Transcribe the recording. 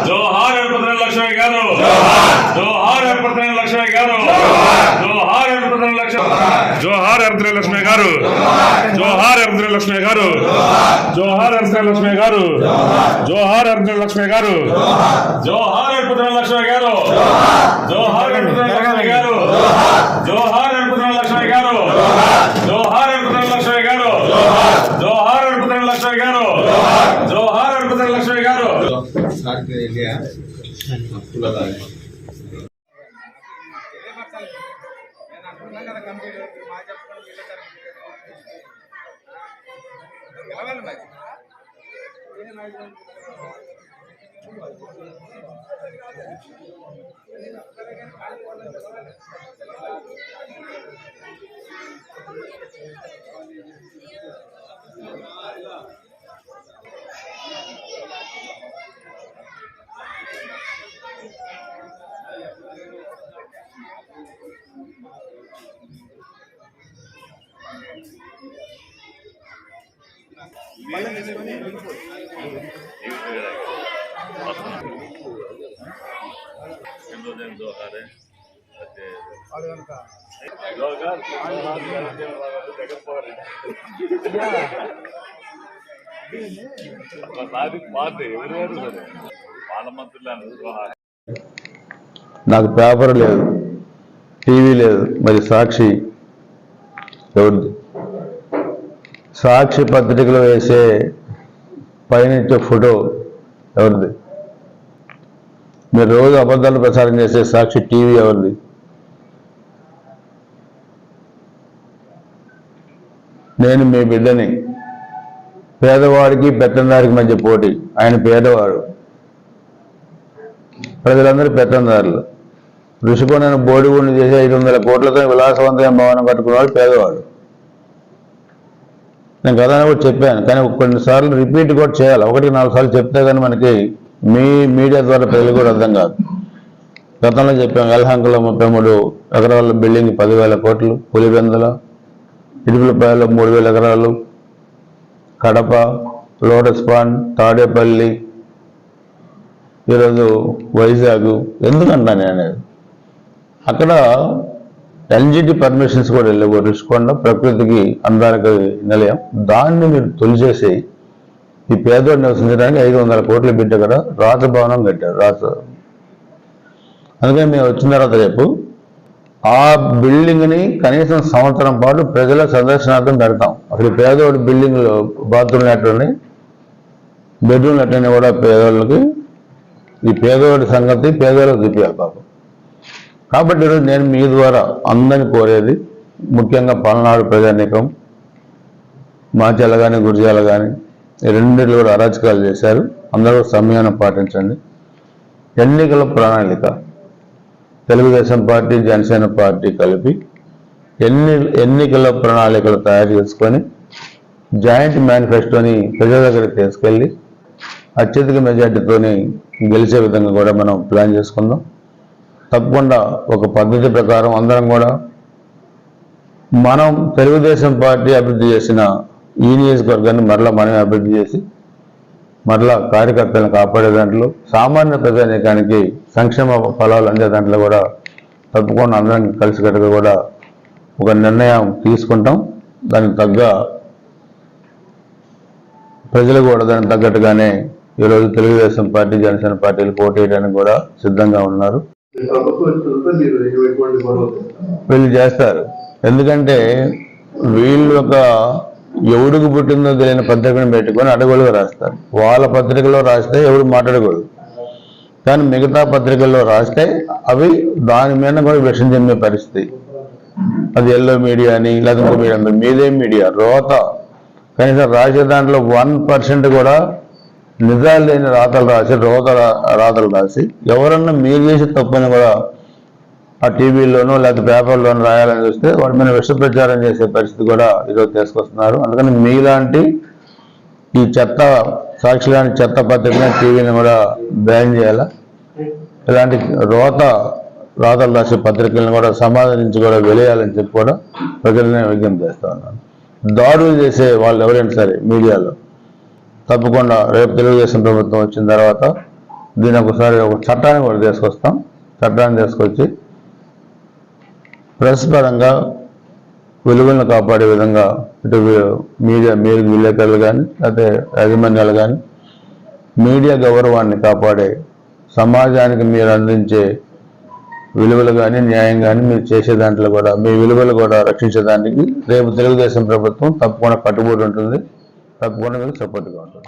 जोहार प्रधान लक्ष्मी गारू जोहार प्रधान लक्ष्मी गारू जोहार प्रधान लक्ष्मी जोहार प्रधान लक्ष्मी गारू जोहार प्रधान लक्ष्मी गारू जोहार प्रधान लक्ष्मी गारू जोहार प्रधान लक्ष्मी गारू जोहार प्रधान लक्ष्मी गारू जोहार प्रधान लक्ष्मी गारू जोहार प्रधान लक्ष्मी गारू जोहार प्रधान लक्ष्मी गारू जोहार प्रधान लक्ष्मी गारू जोहार प्रधान लक्ष्मी गारू నాకు పేపర్ లేదు, టీవీ లేదు, మరి సాక్షి ఎవరిది? సాక్షి పత్రికలో వేసే పైన ఫోటో ఎవరిది? మీరు రోజు అబద్ధాలు ప్రచారం చేసే సాక్షి టీవీ ఎవరిది? నేను మీ బిడ్డని. పేదవాడికి పెత్తందారికి మధ్య పోటీ. ఆయన పేదవాడు, ప్రజలందరూ పెత్తందారులు. ఋషికొండను బోడిగుండు చేసి 500 కోట్లతో విలాసవంతమైన భవనం కట్టుకున్నవాడు పేదవాడు. నేను గతంలో కూడా చెప్పాను, కానీ కొన్నిసార్లు రిపీట్ కూడా చేయాలి. 1-4 సార్లు చెప్తే కానీ మనకి మీ మీడియా ద్వారా ప్రజలు కూడా అర్థం కాదు. గతంలో చెప్పాను, యలహంకలో 33 ఎకరాల బిల్డింగ్ 10,000 కోట్లు, పులివెందుల ఇడుపులపాయలో 3,000 ఎకరాలు, కడప, లోటస్ పాండ్, తాడేపల్లి, ఈరోజు వైజాగ్. ఎందుకంటా నేను అనేది, అక్కడ ఎల్జిటి పర్మిషన్స్ కూడా వెళ్ళవు. ఋషికొండ ప్రకృతికి అందానికి నిలయం. దాన్ని మీరు తొలిచేసి ఈ పేదోడు నివసించడానికి 500 కోట్ల బిడ్డ కదా రాజభవనం కట్టారు. అందుకని మేము వచ్చిన తర్వాత రేపు ఆ బిల్డింగ్ని కనీసం సంవత్సరం పాటు ప్రజల సందర్శనార్థం పెడతాం. అసలు పేదోడి బిల్డింగ్లో బాత్రూమ్లు ఎట్లని, బెడ్రూమ్లు ఎట్లని కూడా పేదోళ్ళకి, ఈ పేదోడి సంగతి పేదోళ్ళకి చూపించాలి పాపం. కాబట్టి ఈరోజు నేను మీ ద్వారా అందరిని కోరేది, ముఖ్యంగా పల్నాడు ప్రజానీకం, మాచర్ల కానీ గురిజాల కానీ రెండిళ్ళు కూడా అరాచకాలు చేశారు. అందరూ సంయమనం పాటించండి. ఎన్నికల ప్రణాళిక తెలుగుదేశం పార్టీ, జనసేన పార్టీ కలిపి ఎన్నికల ప్రణాళికలు తయారు చేసుకొని జాయింట్ మేనిఫెస్టోని ప్రజల దగ్గరికి తీసుకెళ్ళి అత్యధిక మెజార్టీతోని గెలిచే విధంగా కూడా మనం ప్లాన్ చేసుకుందాం. తప్పకుండా ఒక పద్ధతి ప్రకారం అందరం కూడా మనం తెలుగుదేశం పార్టీ అభివృద్ధి చేసిన ఈ నియోజకవర్గాన్ని మరలా మనమే అభివృద్ధి చేసి మరలా కార్యకర్తలను కాపాడే దాంట్లో, సామాన్య ప్రజానీకానికి సంక్షేమ ఫలాలు అందే దాంట్లో కూడా తప్పకుండా అందరం కలిసికట్టుగా కూడా ఒక నిర్ణయం తీసుకుంటాం. దానికి తగ్గ ప్రజలు కూడా దానికి తగ్గట్టుగానే ఈరోజు తెలుగుదేశం పార్టీ, జనసేన పార్టీలు పోటీ చేయడానికి కూడా సిద్ధంగా ఉన్నారు. వీళ్ళు చేస్తారు. ఎందుకంటే వీళ్ళు ఒక ఎవడికి పుట్టిందో తెలియని పత్రికను పెట్టుకొని అడగలుగా రాస్తారు. వాళ్ళ పత్రికలో రాస్తే ఎవడు మాట్లాడకూడదు, కానీ మిగతా పత్రికల్లో రాస్తే అవి దాని మీద కూడా విషం చెమ్మే పరిస్థితి. అది ఎల్లో మీడియా అని లేదా ఇంకో మీడియా, మీదేం మీడియా రోత కనీసం రాసే దాంట్లో 1% కూడా నిజాలు లేని రాతలు రాసి రాతలు రాసి ఎవరన్నా మీరు చేసే తప్పని కూడా ఆ టీవీలోనో లేకపోతే పేపర్లోనో రాయాలని చూస్తే వాటి మీద విష ప్రచారం చేసే పరిస్థితి కూడా ఈరోజు తీసుకొస్తున్నారు. అందుకని మీలాంటి ఈ చెత్త సాక్షి లాంటి చెత్త పత్రికని టీవీని కూడా బ్యాన్ చేయాలా, ఇలాంటి రాతలు రాసే పత్రికలను కూడా సమాజం నుంచి కూడా వెలియాలని చెప్పి కూడా ప్రజలనే విజ్ఞప్తి చేస్తూ ఉన్నాను. దాడులు చేసే వాళ్ళు ఎవరైనా సరే మీడియాలో తప్పకుండా రేపు తెలుగుదేశం ప్రభుత్వం వచ్చిన తర్వాత దీని ఒకసారి ఒక చట్టాన్ని కూడా తీసుకొస్తాం. చట్టాన్ని తీసుకొచ్చి ప్రెస్ పరంగా విలువలను కాపాడే విధంగా ఇటు మీడియా మీరు విలేకరులు కానీ లేకపోతే యాజమాన్యాలు కానీ మీడియా గౌరవాన్ని కాపాడే సమాజానికి మీరు అందించే విలువలు కానీ న్యాయం కానీ మీరు చేసే దాంట్లో కూడా మీ విలువలు కూడా రక్షించడానికి రేపు తెలుగుదేశం ప్రభుత్వం తప్పకుండా కట్టుబడి ఉంటుంది, తప్పకుండా మీకు సపోర్ట్గా ఉంటుంది.